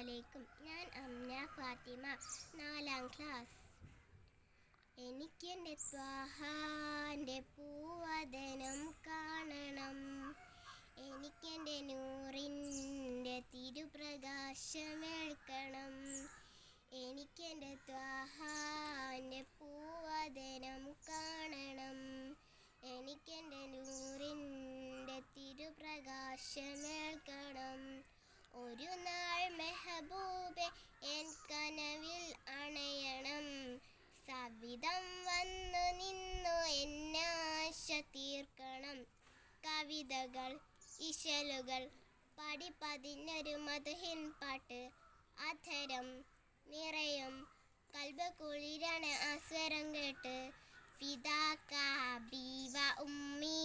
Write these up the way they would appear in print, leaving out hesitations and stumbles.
അലൈക്കും. ഞാൻ അംന ഫാത്തിമ, 4ാം ക്ലാസ്. എനിക്കെൻ്റെ ത്വാഹാൻ്റെ പൂവദനം കാണണം, എനിക്കെൻ്റെ നൂറിൻ്റെ തിരുപ്രകാശമേൽക്കണം. എനിക്കെൻ്റെ ത്വാഹാൻ്റെ പൂവദനം കാണണം, എനിക്കെൻ്റെ നൂറിൻ്റെ തിരുപ്രകാശമേൽക്കണം. ഒരു നാൾ മെഹബൂബെ എൻ കനവിൽ അണയണം, സവിധം വന്നു നിന്നു എന്നാശ തീർക്കണം. കവിതകൾ ഇശലുകൾ പടിപതിഞ്ഞൊരു മദ്ഹിൻ പാട്ട്, അധരം നിറയും കൽബ് കുളിരണ അസ്വരം കേട്ട്. ഫിദാക അബീ വ ഉമ്മി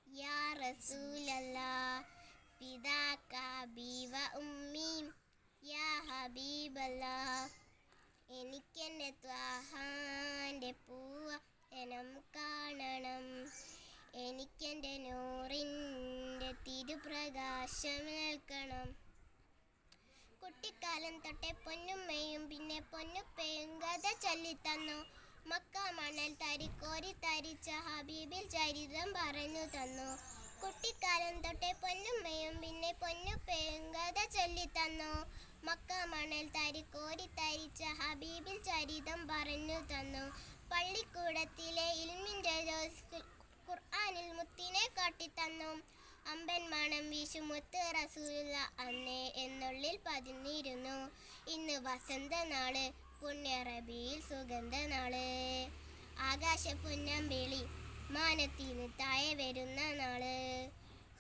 യാ റസൂലല്ലാഹ്, ഫിദാക അബീ വ ഉമ്മി യാ ഹബീബല്ലാഹ്. എനിക്കെൻ്റെ ത്വാഹാൻ്റെ പൂവദനം കാണണം, എനിക്കെൻ്റെ നൂറിൻ്റെ തിരുപ്രകാശമേൽക്കണം. കുട്ടിക്കാലം തൊട്ടേ പൊന്നുമ്മയും പിന്നെ പൊന്നുപ്പയും കഥ ചൊല്ലിത്തന്നു. മക്ക മണൽ തരിക്കോരി തരിച്ച ഹബീബിൽ ചരിതം പറഞ്ഞു തന്നു. കുട്ടിക്കാലം തൊട്ടേ പൊന്നുമ്മയും പിന്നെ പൊന്നുപ്പയും കഥ ചൊല്ലിത്തന്നു. മക്ക മണൽ തരിക്കോരി തരിച്ച ഹബീബിൽ ചരിതം പറഞ്ഞു തന്നു. പള്ളിക്കൂടത്തിലെ ഇൽമിൻ്റെ ഖുർആനിൽ മുത്തിനെ കാട്ടിത്തന്നു. അമ്പൻ മണം വീശും മുത്ത് റസൂലുള്ള അന്നേ എന്നുള്ളിൽ പതിഞ്ഞിരുന്നു. ഇന്ന് വസന്തനാള്, പുണ്യ റബീഉൽ സുഗന്ധനാള്, ആകാശ പൊന്നമ്പിളി മാനത്തിന് താഴെ വരുന്ന നാള്.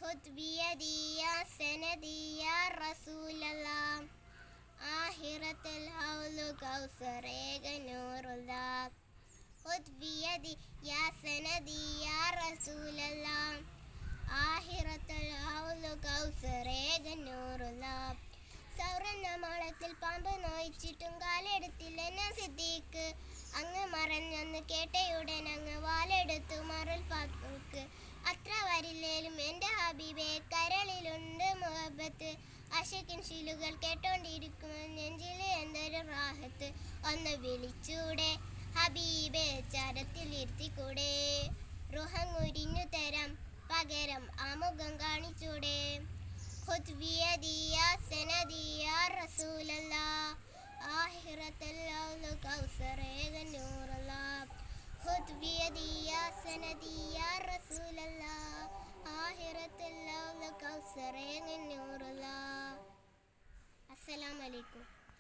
ഖുദ് ബിയദി യാ സനദി യാ റസൂലല്ലാഹ്, ആഹിറത്തുൽ ഹൗലു കൗസറേക നൂറുല്ലാഹ്. ഖുദ് ബിയദി യാ സനദി യാ റസൂലല്ലാഹ്, ആഹിറത്തുൽ ഹൗലു കൗസറേക നൂറുല്ലാഹ്. സൗറന്ന മാളത്തിൽ പാമ്പ് നോയിച്ചിട്ടും കാലെടുത്തില്ല ഞാൻ സിദ്ദീഖ്, അങ്ങ് മറഞ്ഞെന്ന് കേട്ടയുടൻ അങ്ങ് വാലെടുത്തു മറുൽ ഫാറൂഖ്. അത്ര വരില്ലേലും എൻ്റെ ഹബീബെ കരളിലുണ്ട് മുഹബത്ത്, അശകിൻ ശിലുകൾ കേട്ടോണ്ടിരിക്കും നെഞ്ചിൽ എന്തൊരു റാഹത്ത്. ഒന്ന് വിളിച്ചൂടെ ഹബീബെ ചരത്തിലിരുത്തിക്കൂടെ, റുഹങ്ങുരിഞ്ഞു തരാം പകരം ആമുഖം കാണിച്ചൂടെ. ഖുദ് ബിയദി യാ സനദി യാ റസൂലല്ലാഹ്, ആഹിറത്തുൽ ഹൗലു കൗസറേക നൂറുല്ലാഹ്. ഖുദ് ബിയദി യാ സനദി യാ റസൂലല്ലാഹ്, ആഹിറത്തുൽ ഹൗലു കൗസറേക നൂറുല്ലാഹ്. അസ്സലാമു അലൈക്കും.